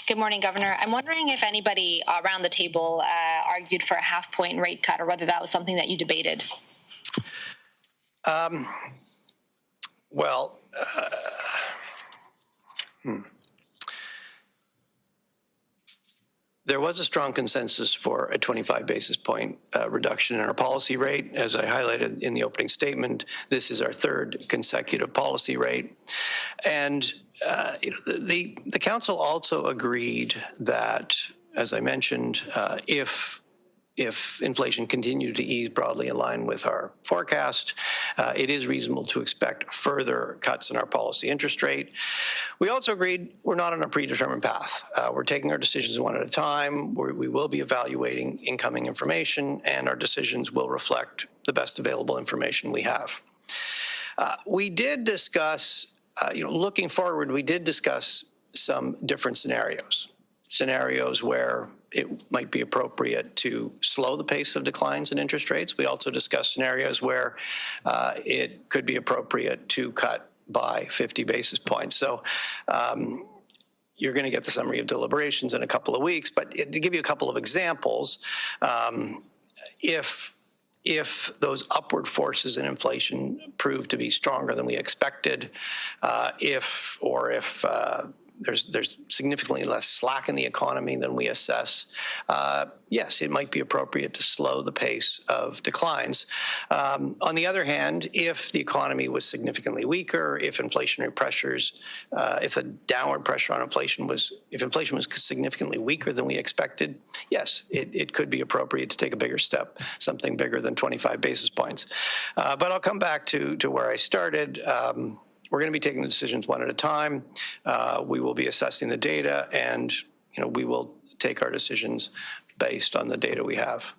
Good morning, Governor. I'm wondering if anybody around the table argued for a half-point rate cut, or whether that was something that you debated. Well, there was a strong consensus for a 25 basis point reduction in our policy rate. As I highlighted in the opening statement, this is our third consecutive policy rate. And the council also agreed that, as I mentioned, if inflation continued to ease broadly in line with our forecast, it is reasonable to expect further cuts in our policy interest rate. We also agreed we're not on a predetermined path. We're taking our decisions one at a time. We will be evaluating incoming information, and our decisions will reflect the best available information we have. We did discuss, looking forward, we did discuss some different scenarios where it might be appropriate to slow the pace of declines in interest rates. We also discussed scenarios where it could be appropriate to cut by 50 basis points. So you're going to get the summary of deliberations in a couple of weeks, but to give you a couple of examples, if those upward forces in inflation prove to be stronger than we expected, if there's significantly less slack in the economy than we assess, yes, it might be appropriate to slow the pace of declines. On the other hand, if the economy was significantly weaker, if inflationary pressures, if the downward pressure on inflation was significantly weaker than we expected, yes, it could be appropriate to take a bigger step, something bigger than 25 basis points. But I'll come back to where I started. We're going to be taking the decisions one at a time. We will be assessing the data, and we will take our decisions based on the data we have.